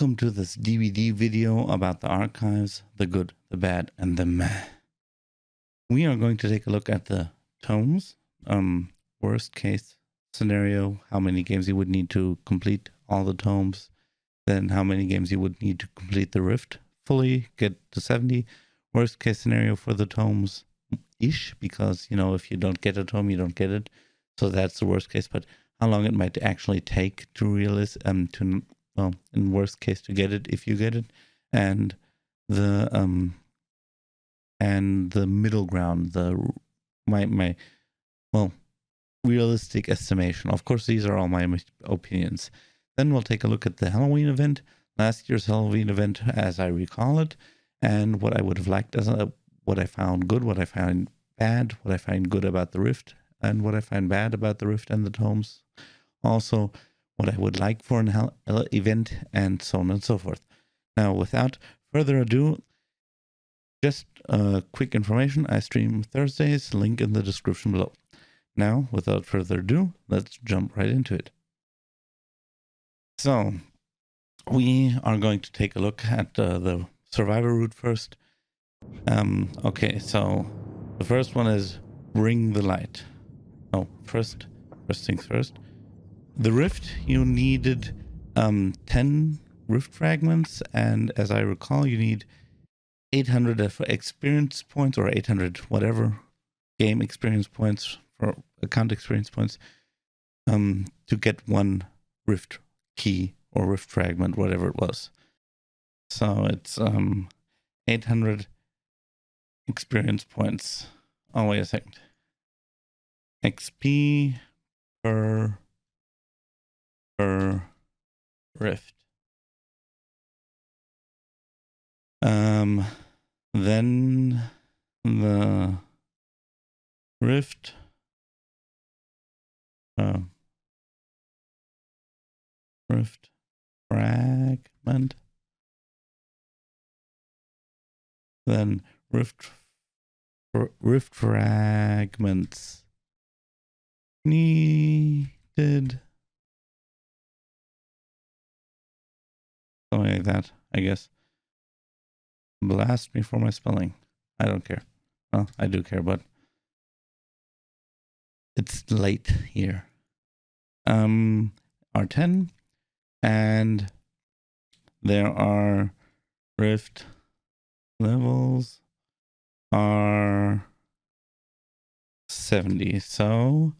Welcome to this DVD video about the archives, the good, the bad, and the meh. We are going to take a look at the tomes, worst case scenario, how many games you would need to complete all the tomes, then how many games you would need to complete the Rift fully, get to 70, worst case scenario for the tomes-ish, because, you know, if you don't get a tome, you don't get it, so that's the worst case, but how long it might actually take to realize, well, in worst case to get it, if you get it, and the middle ground, my realistic estimation. Of course, these are all my opinions. Then we'll take a look at the Halloween event, last year's Halloween event, as I recall it, and what I would have liked as what I found good, what I found bad, what I find good about the Rift, and what I find bad about the Rift and the tomes. Also, what I would like for an event, and so on and so forth. Now, without further ado, just quick information. I stream Thursdays, link in the description below. Now, without further ado, let's jump right into it. So, we are going to take a look at the survivor route first. Okay, so the first one is Bring the Light. Oh, first things first. The Rift, you needed 10 Rift fragments, and as I recall, you need 800 experience points, or 800 whatever game experience points, for account experience points, to get one Rift key or Rift fragment, whatever it was. So it's 800 experience points. Oh, wait a second. XP per Rift. Then the Rift Rift fragment. Then Rift fragments needed. Something like that, I guess. Blast me for my spelling. I don't care. Well, I do care, but it's late here. Are 10, and there are Rift levels are 70. So,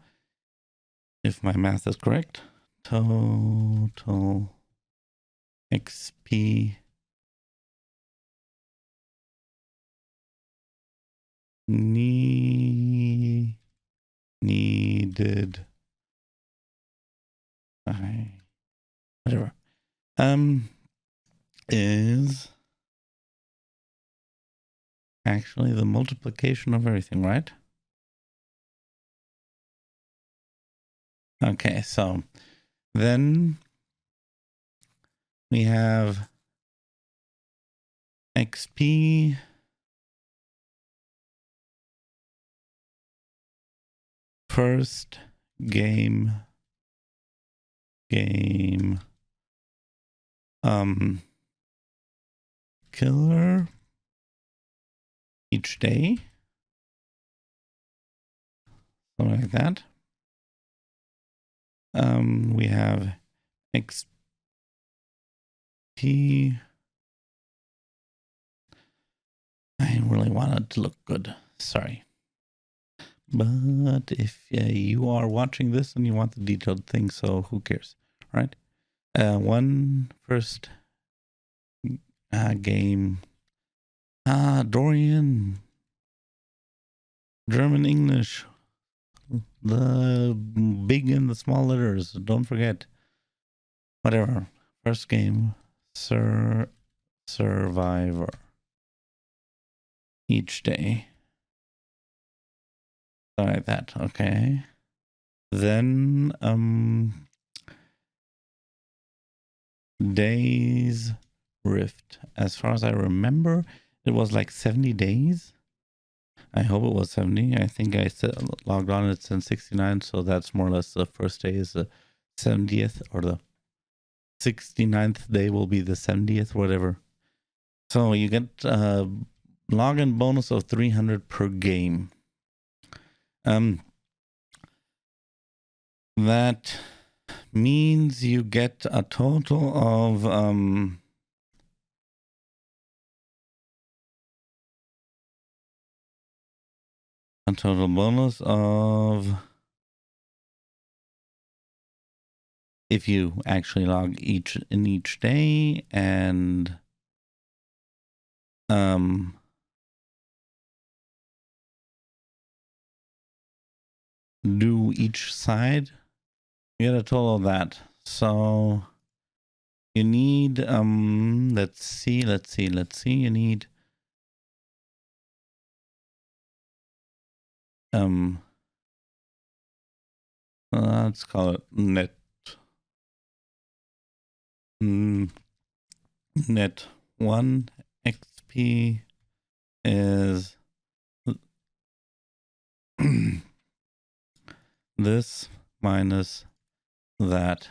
if my math is correct, total XP needed whatever is actually the multiplication of everything, right? Okay, so then we have XP first game killer each day, something like that. We have XP. I really want it to look good. Sorry. But if you are watching this and you want the detailed thing, so who cares, right? One first game. Dorian. German, English. The big and the small letters. Don't forget. Whatever. First game. Survivor. Each day. Like that. Okay. Then days Rift. As far as I remember, it was like 70 days. I hope it was 70. I think I logged on, it said 69, so that's more or less the first day is the 70th or the 69th day will be the 70th, whatever. So you get a login bonus of 300 per game. That means you get a total of a total bonus of, if you actually log each day and do each side, you get a total of that. So you need let's see, you need let's call it net 1 XP is this minus that.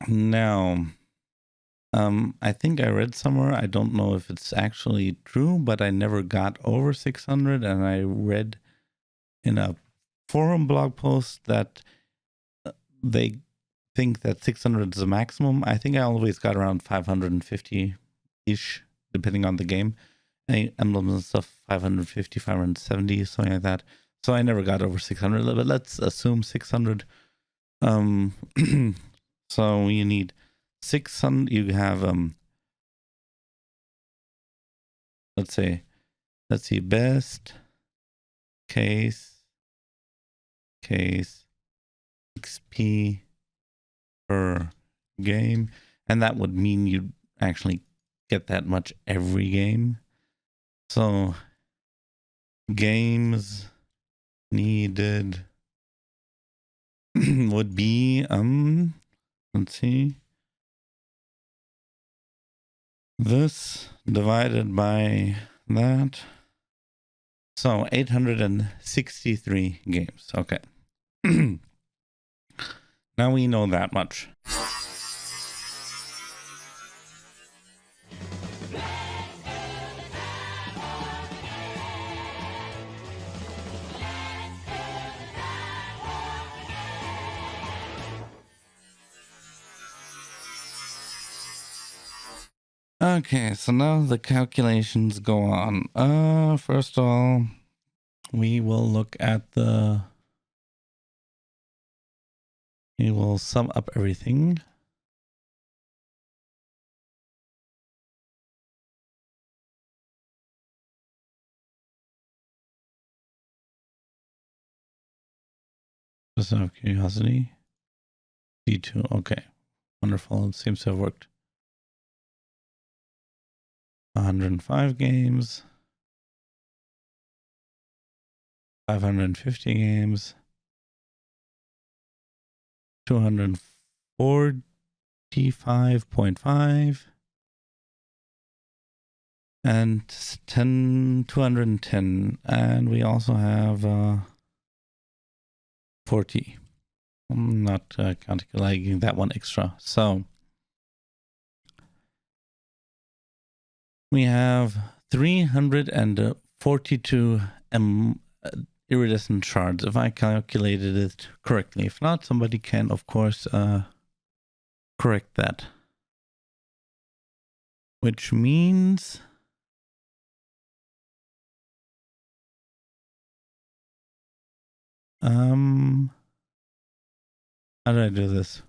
Now, I think I read somewhere, I don't know if it's actually true, but I never got over 600, and I read in a forum blog post that they think that 600 is the maximum. I think I always got around 550-ish, depending on the game. Emblems and stuff, 550, 570, something like that. So I never got over 600, but let's assume 600. So you need 600. You have let's see, best case XP per game, and that would mean you actually get that much every game. So games needed would be let's see, this divided by that. So 863 games. Okay. Now we know that much. Okay, so now the calculations go on. First of all, we will look at we will sum up everything. Just out of curiosity. D2, okay. Wonderful, it seems to have worked. 105 games. 550 games. 245.5. And 210. And we also have 40. I'm not calculating that one extra. So we have 342 iridescent shards, if I calculated it correctly. If not, somebody can, of course, correct that. Which means how do I do this?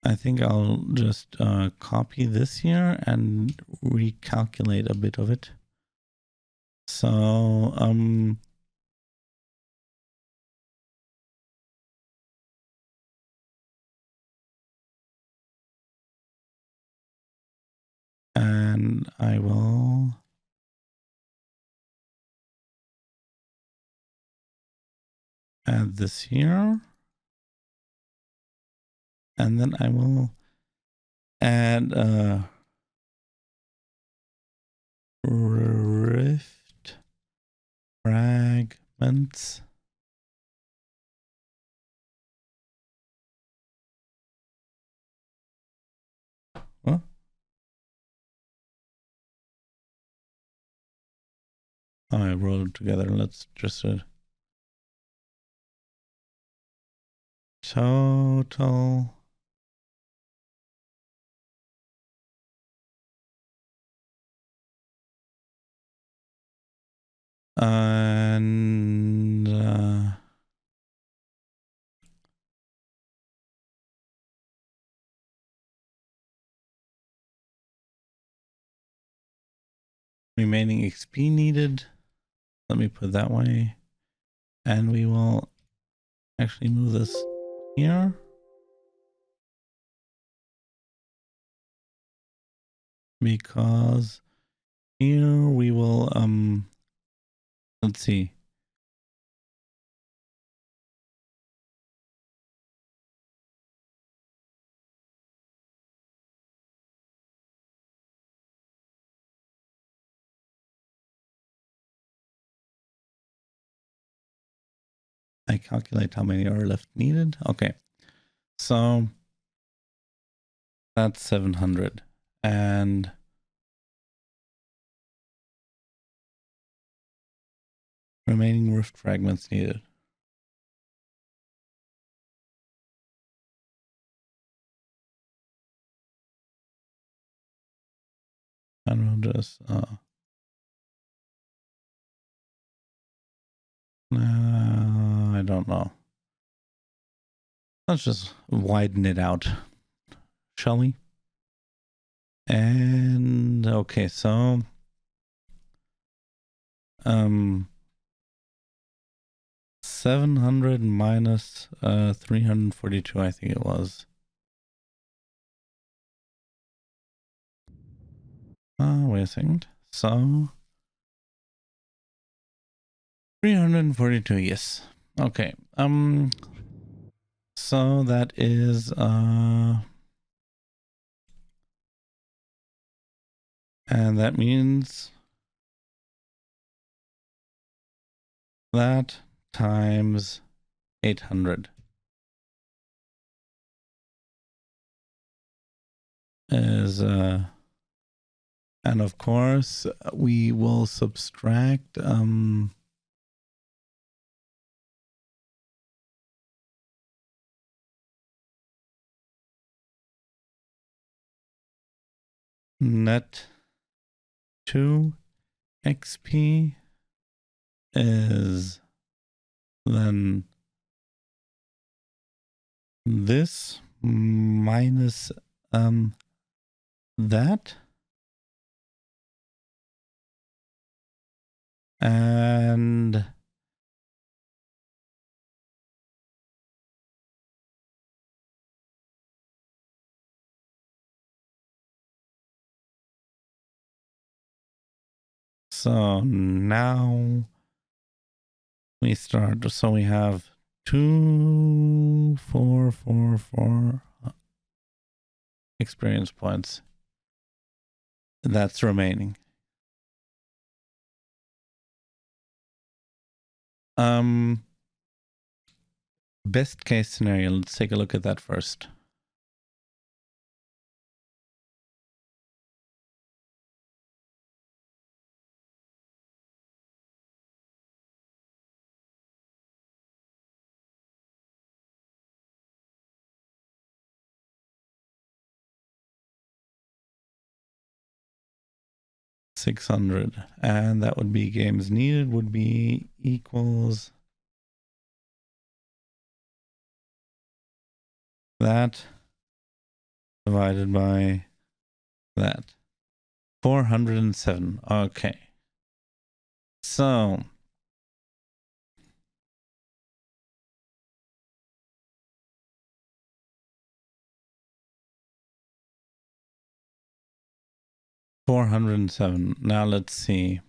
I think I'll just copy this here and recalculate a bit of it. So and I will add this here. And then I will add rift fragments. What? Oh, I wrote it together. Let's just total and remaining XP needed. Let me put it that way. And we will actually move this here. Because here we will, let's see. I calculate how many are left needed. Okay. So that's 700. And remaining rift fragments needed. And we'll just I don't know. Let's just widen it out, shall we? And okay, so 700 minus 342, I think it was. Wait a second. So 342, yes. Okay. So that is and that means that times 800 is and of course we will subtract net 2 XP is then this minus that, and so now we start. So we have 2, 4, 4, 4 experience points. That's remaining. Best case scenario. Let's take a look at that first. $600, and that would be games needed would be equals that divided by that. 407. Okay. So $407. Now let's see.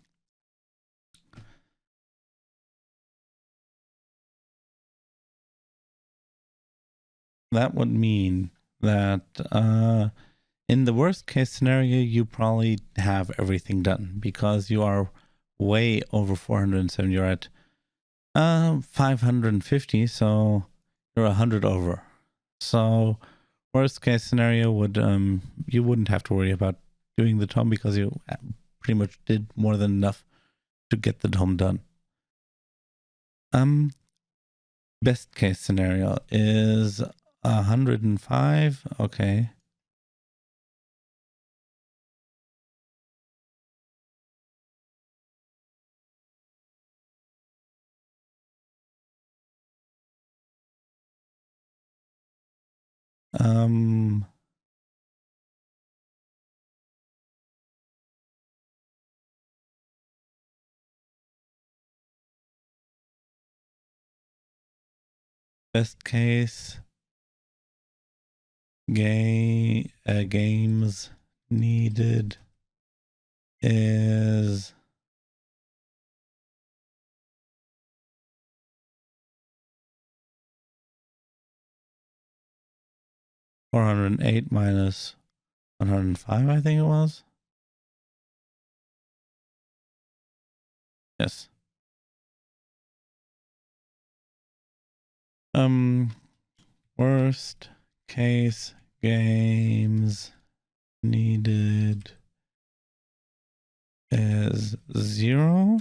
That would mean that in the worst case scenario, you probably have everything done because you are way over 407. You're at 550, so you're 100 over. So worst case scenario would you wouldn't have to worry about doing the tome because you pretty much did more than enough to get the tome done. Best case scenario is 105. Okay. Best case games needed is 408 minus 105, I think it was. Yes. Worst case games needed is 0.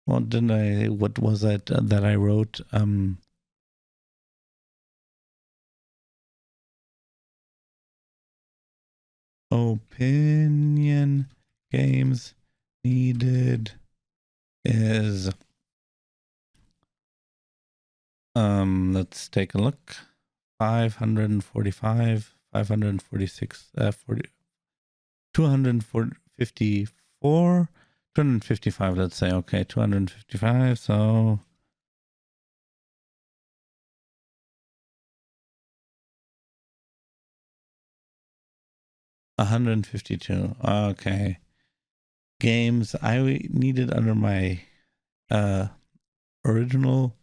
What was it that I wrote? Opinion games needed is, let's take a look. 545, 546, 254, 255, let's say. Okay, 255, so 152. Okay. Games I needed under my original,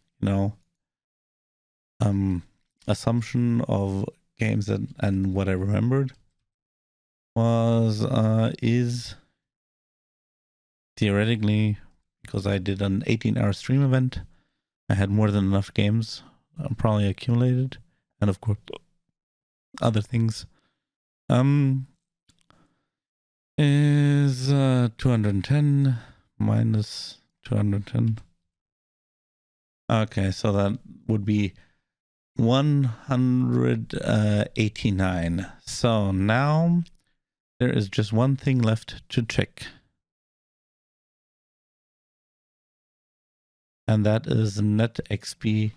assumption of games and what I remembered is theoretically, because I did an 18-hour stream event, I had more than enough games probably accumulated, and of course other things. Is 210 minus 210. Okay, so that would be 189. So now there is just one thing left to check. And that is net XP.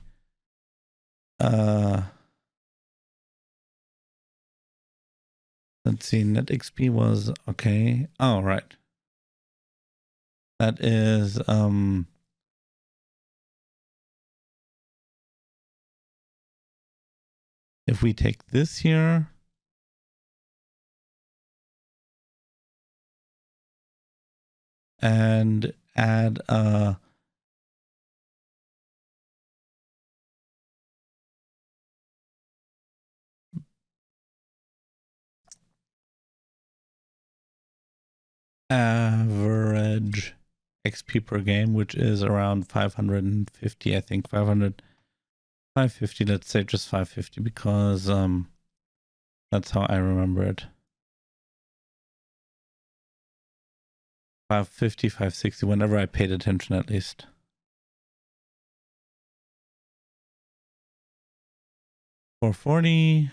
Let's see, net XP was okay. Oh, right. That is if we take this here and add average XP per game, which is around 550, I think 550, let's say just 550 because that's how I remember it. 550, 560, whenever I paid attention at least. $440.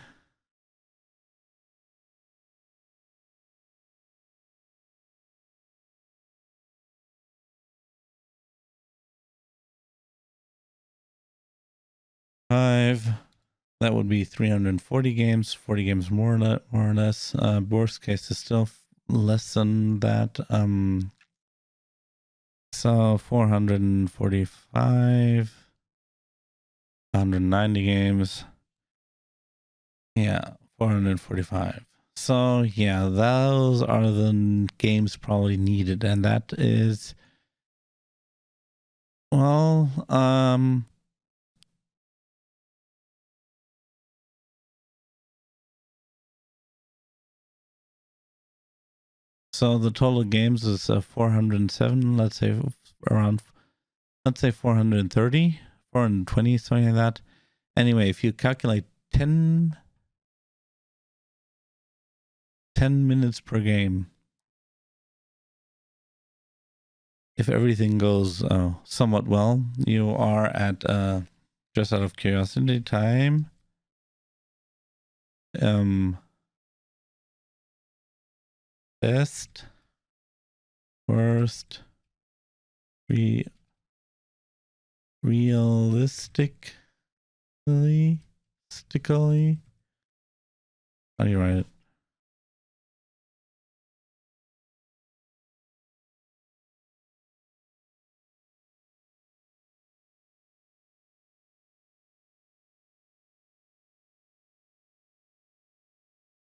That would be 340 games, 40 games more or less. Worst case is still less than that. So 445, 190 games. Yeah, 445. So yeah, those are the games probably needed, and that is, well, So the total games is 407. Let's say around, let's say 430, 420, something like that. Anyway, if you calculate 10 minutes per game, if everything goes somewhat well, you are at, just out of curiosity, time. Best, worst, realistically, how do you write it?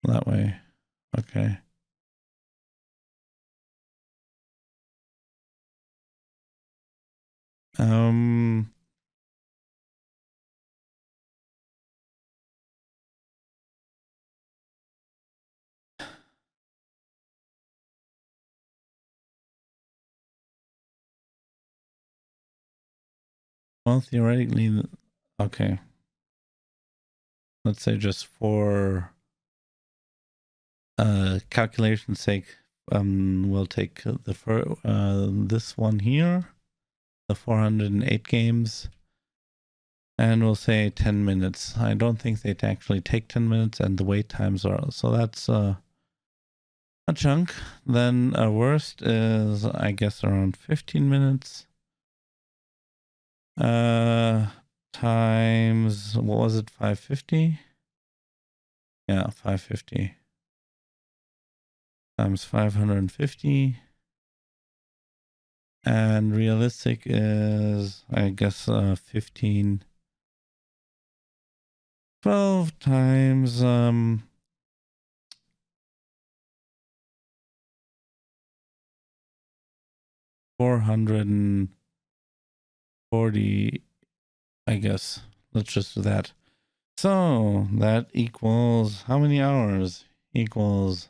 That way. Okay. Well, theoretically, okay. Let's say just for calculation's sake, we'll take this one here, the 408 games, and we'll say 10 minutes. I don't think they'd actually take 10 minutes, and the wait times are, so that's a chunk. Then worst is, I guess, around 15 minutes. Times, what was it, 550? Yeah, 550 times 550. And realistic is, I guess, 15. 12 times 440, I guess. Let's just do that. So that equals how many hours? Equals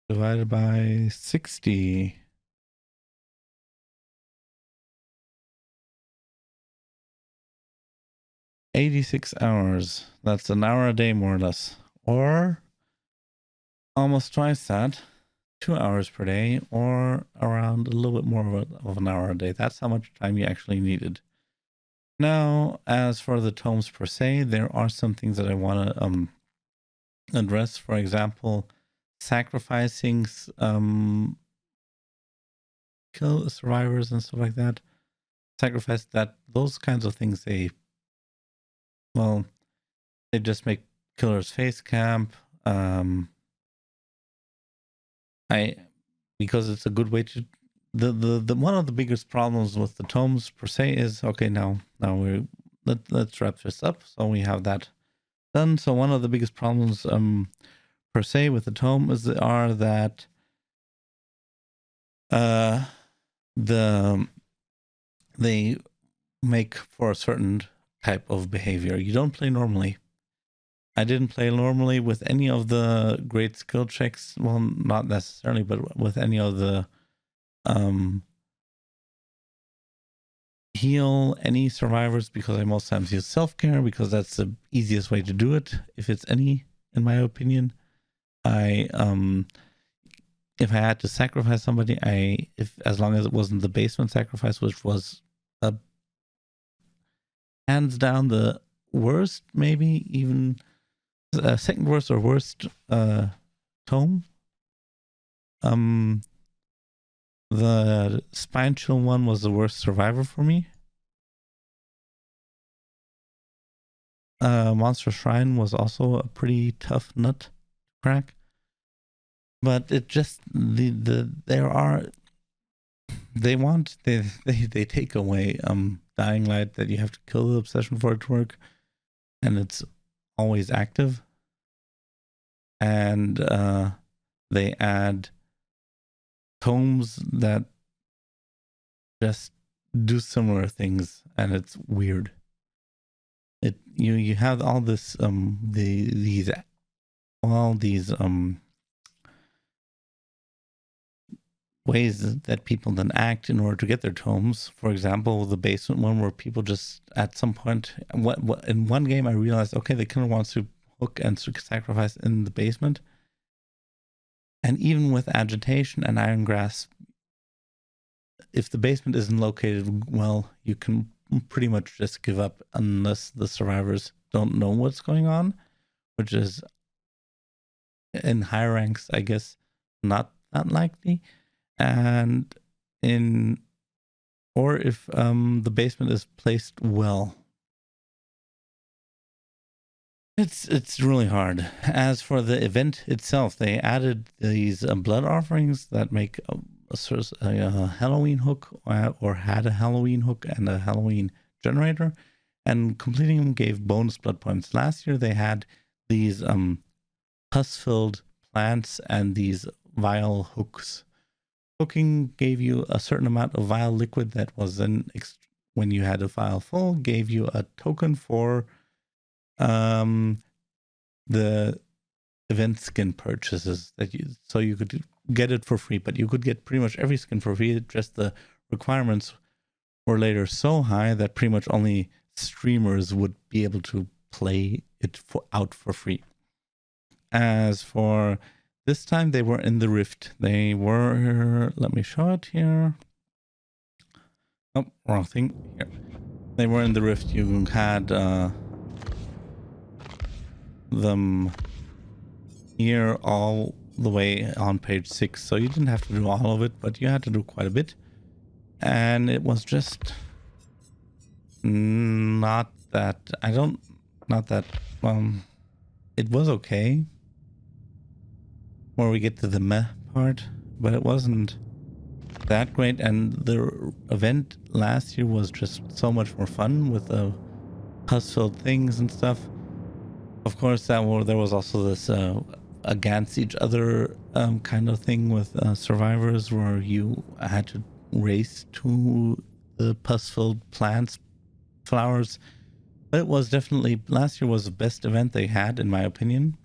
divided by 60. 86 hours. That's an hour a day, more or less. Or almost twice that. 2 hours per day, or around a little bit more of an hour a day. That's how much time you actually needed. Now, as for the tomes per se, there are some things that I want to address. For example, sacrificing kill survivors and stuff like that. Sacrifice that, those kinds of things, they just make killers face camp. Because it's a good way to, the one of the biggest problems with the tomes per se is, okay, now let's wrap this up. So we have that done. So one of the biggest problems per se with the tome are that they make for a certain type of behavior. You don't play normally. I didn't play normally with any of the great skill checks. Well, not necessarily, but with any of the heal any survivors, because I most times use self-care because that's the easiest way to do it, if it's any, in my opinion. I if I had to sacrifice somebody, as long as it wasn't the basement sacrifice, which was hands down the worst, maybe even second worst or worst tome. The Spine Chill one was the worst survivor for me. Monster Shrine was also a pretty tough nut to crack. But it just, they take away Dying Light, that you have to kill the obsession for it to work, and it's always active. And they add tomes that just do similar things, and it's weird. You have all this these well, these ways that people then act in order to get their tomes. For example, the basement one, where people just at some point, in one game I realized, okay, the killer wants to hook and sacrifice in the basement. And even with agitation and iron grasp, if the basement isn't located well, you can pretty much just give up unless the survivors don't know what's going on, which is in higher ranks, I guess, not that likely. And if the basement is placed well, it's really hard. As for the event itself, they added these blood offerings that make a sort of a Halloween hook, or had a Halloween hook and a Halloween generator, and completing them gave bonus blood points. Last year they had these pus-filled plants and these vial hooks. Hooking gave you a certain amount of vial liquid that was then, when you had a vial full, gave you a token for the event skin purchases so you could get it for free. But you could get pretty much every skin for free. Just the requirements were later so high that pretty much only streamers would be able to play it out for free. As for this time, they were in the Rift. They were, let me show it here. Oh, wrong thing. Here. They were in the Rift. You had them here all the way on page 6. So you didn't have to do all of it, but you had to do quite a bit. And it was just not that, it was okay. Where we get to the meh part, but it wasn't that great. And the event last year was just so much more fun with the puzzle things and stuff. Of course, there was also this against each other kind of thing with survivors, where you had to race to the pus-filled plants, flowers. But it was definitely, last year was the best event they had, in my opinion.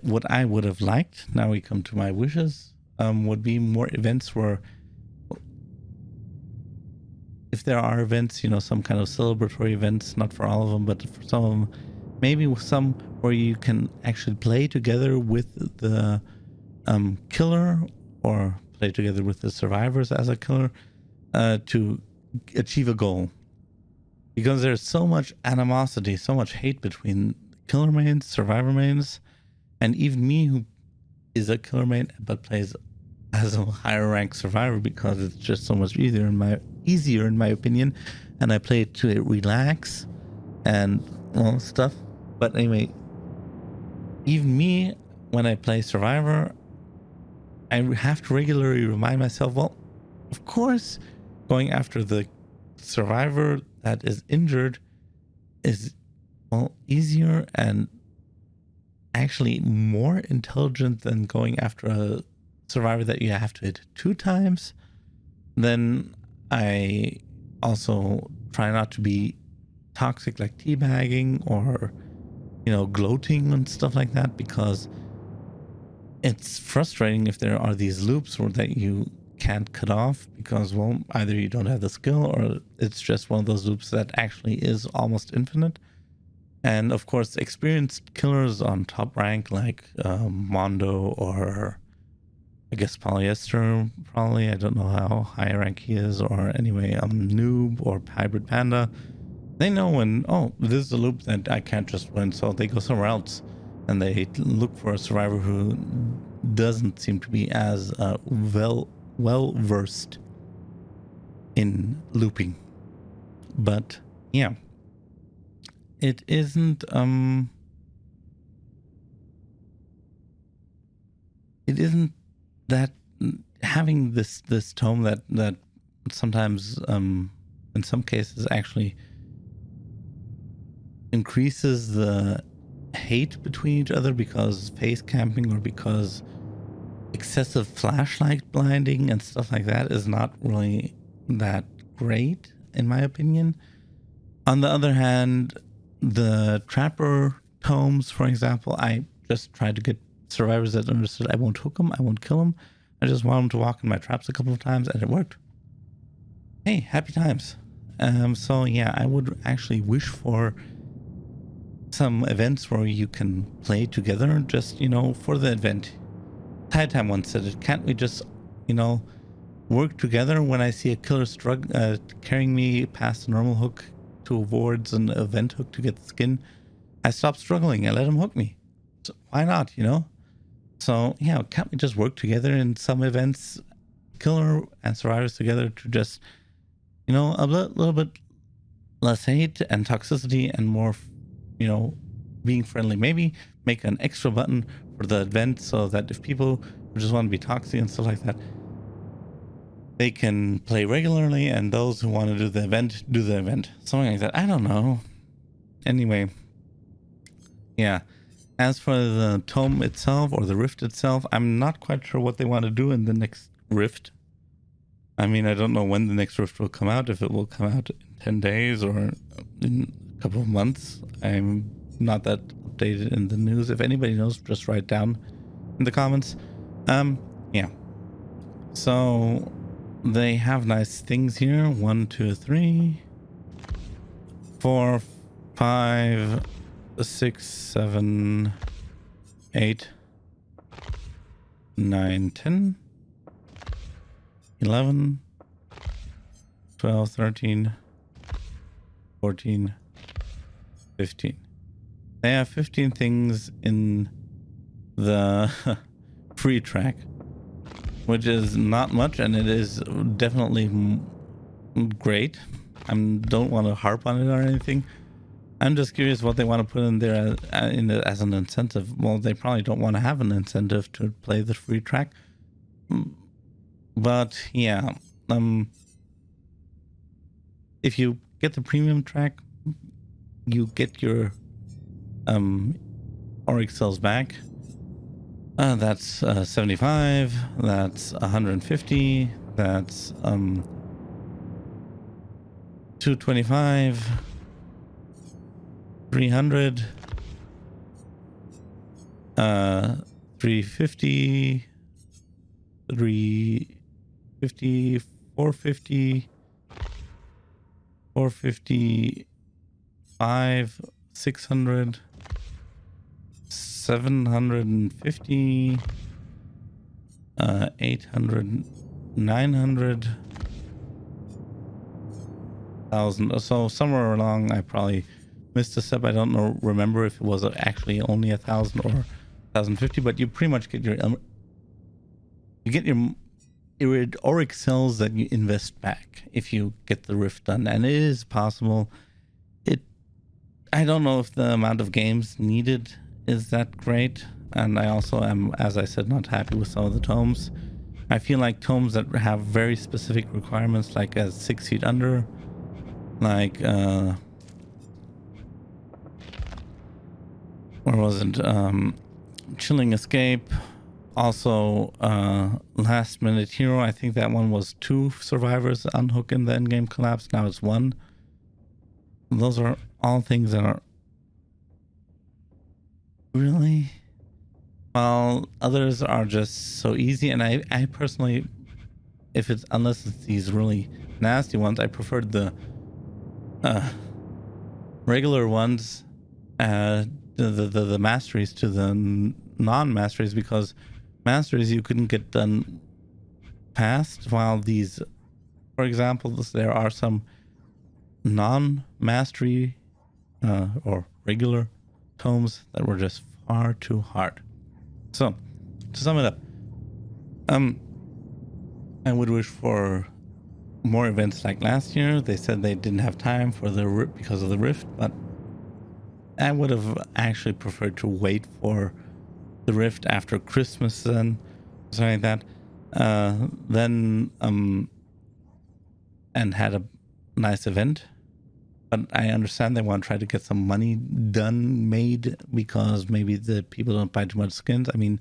What I would have liked, now we come to my wishes, would be more events where, if there are events, some kind of celebratory events, not for all of them, but for some of them, maybe some where you can actually play together with the killer, or play together with the survivors as a killer, to achieve a goal. Because there's so much animosity, so much hate between killer mains, survivor mains, and even me, who is a killer main but plays as a higher rank survivor, because it's just so much easier in my opinion, and I play it to relax and all stuff. But anyway, even me, when I play survivor, I have to regularly remind myself, well, of course, going after the survivor that is injured is, well, easier and actually more intelligent than going after a survivor that you have to hit 2 times. Then I also try not to be toxic, like teabagging or gloating and stuff like that, because it's frustrating if there are these loops that you can't cut off, because, well, either you don't have the skill, or it's just one of those loops that actually is almost infinite. And of course, experienced killers on top rank, like Mondo, or I guess Polyester, probably, I don't know how high rank he is, or anyway, Noob or Hybrid Panda, they know when, oh, this is a loop that I can't just win, so they go somewhere else, and they look for a survivor who doesn't seem to be as well versed in looping. But yeah, it isn't that having this tome that sometimes in some cases actually increases the hate between each other, because face camping or because excessive flashlight blinding and stuff like that is not really that great, in my opinion. On the other hand, the Trapper tomes, for example, I just tried to get survivors that understood I won't hook them, I won't kill them. I just want them to walk in my traps a couple of times, and it worked. Hey, happy times. So yeah, I would actually wish for some events where you can play together, just, for the event. Time once said it, can't we just, work together when I see a killer carrying me past a normal hook towards an event hook to get the skin? I stop struggling. I let him hook me. So why not, So, yeah, can't we just work together in some events, killer and survivors together, to just, a little bit less hate and toxicity and more, being friendly. Maybe make an extra button for the event so that if people who just want to be toxic and stuff like that, they can play regularly, and those who want to do the event, do the event. Something like that. I don't know. Anyway. Yeah, as for the tome itself or the rift itself, I'm not quite sure what they want to do in the next rift. I mean, I don't know when the next rift will come out, if it will come out in 10 days or in a couple of months. I'm not that updated in the news. If anybody knows, just write down in the comments. Yeah. So they have nice things here. 1, 2, 3, 4, 5, 6, 7, 8, 9, 10, 11, 12, 13, 14, 15. They have 15 things in the free track, which is not much, and it is definitely great. I don't want to harp on it or anything. I'm just curious what they want to put in there as an incentive. Well, they probably don't want to have an incentive to play the free track. But yeah, if you get the premium track, you get your Auric cells back. That's 75. That's 150. That's 225. 300, 350, 350, 450, 455, 600, 750, 800, 900, 1,000. So somewhere along, I probably missed a step. I don't remember if it was actually only 1,000 or 1,050, but you pretty much get your Auric cells that you invest back if you get the rift done, and it is possible. I don't know if the amount of games needed is that great, and I also am, as I said, not happy with some of the tomes. I feel like tomes that have very specific requirements, like 6 feet under, like where was it? Chilling Escape. Also, Last Minute Hero. I think that one was 2 survivors unhook in the endgame collapse. Now it's 1. Those are all things that are really, well, others are just so easy. And I personally, unless it's these really nasty ones, I preferred the regular ones, the masteries to the non-masteries, because masteries you couldn't get done past, while these, for example, there are some non-mastery or regular tomes that were just far too hard. So to sum it up, I would wish for more events like last year. They said they didn't have time for because of the rift, but I would have actually preferred to wait for the rift after Christmas, then something like that, and had a nice event. But I understand they want to try to get some money made, because maybe the people don't buy too much skins. I mean,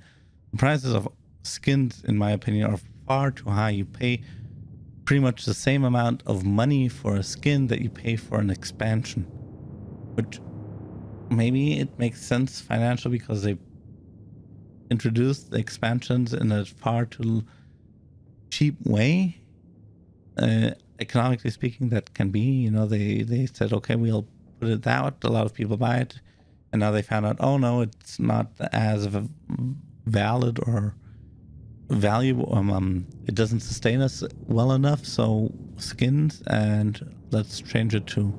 the prices of skins, in my opinion, are far too high. You pay pretty much the same amount of money for a skin that you pay for an expansion, which maybe it makes sense financially because they introduced the expansions in a far too cheap way. Economically speaking, that can be, you know, they said, okay, we'll put it out. A lot of people buy it. And now they found out, oh no, it's not as valid or valuable. It doesn't sustain us well enough. So skins, and let's change it to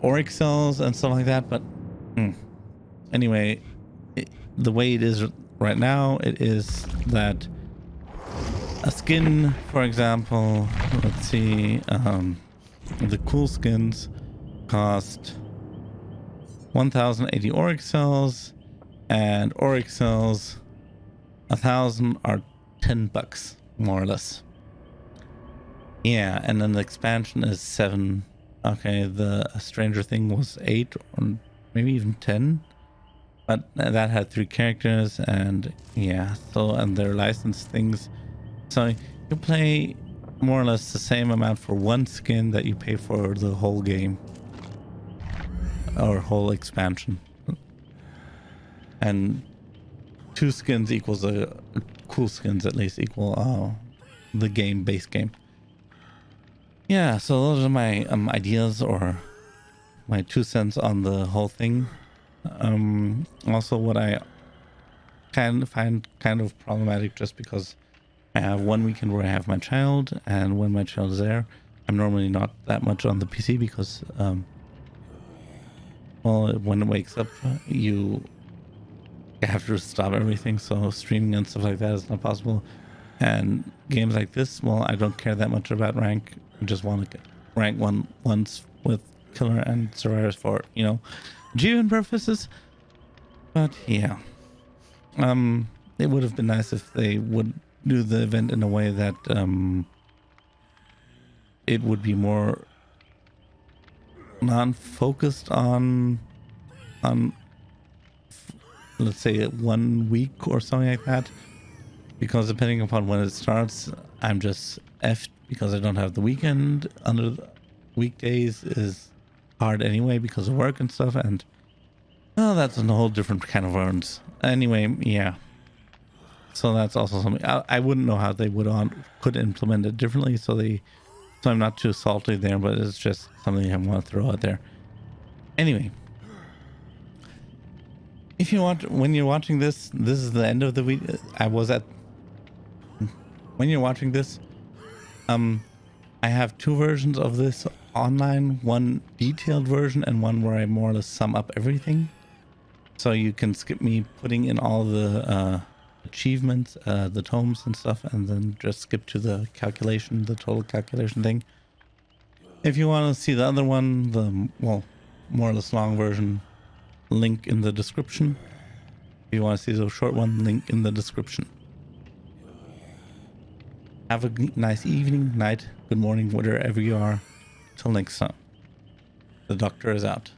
auric cells and stuff like that. But anyway, the way it is right now, it is that a skin, for example, let's see, the cool skins cost 1080 auric cells, and auric cells 1000 are $10 more or less. Yeah, and then the expansion is 7. Okay, the Stranger Thing was 8 or maybe even 10, but that had 3 characters, and yeah, so, and they're licensed things, so you play more or less the same amount for one skin that you pay for the whole game or whole expansion, and 2 skins equals cool skins at least equal the base game. Yeah, so those are my ideas, or my 2 cents on the whole thing. Also, what I find kind of problematic, just because I have one weekend where I have my child, and when my child is there, I'm normally not that much on the PC because, well, when it wakes up, you have to stop everything, so streaming and stuff like that is not possible. And games like this, well, I don't care that much about rank. I just want to get rank 1 once with Killer and Survivors for, you know, achievement purposes. But yeah, it would have been nice if they would do the event in a way that it would be more non-focused on let's say 1 week or something like that, because depending upon when it starts, I'm just effed because I don't have the weekend. Under the weekdays is hard anyway because of work and stuff, and oh, that's a whole different kind of worms. Anyway, yeah, so that's also something I wouldn't know how they could implement it differently, so I'm not too salty there, but it's just something I want to throw out there. Anyway, if you want, when you're watching this is the end of the week. When you're watching this, I have 2 versions of this online, one detailed version and one where I more or less sum up everything. So you can skip me putting in all the achievements, the tomes and stuff, and then just skip to the calculation, the total calculation thing. If you want to see the other one, the, well, more or less long version, link in the description. If you want to see the short one, link in the description. Have a nice evening, night, good morning, wherever you are. Till next time. The doctor is out.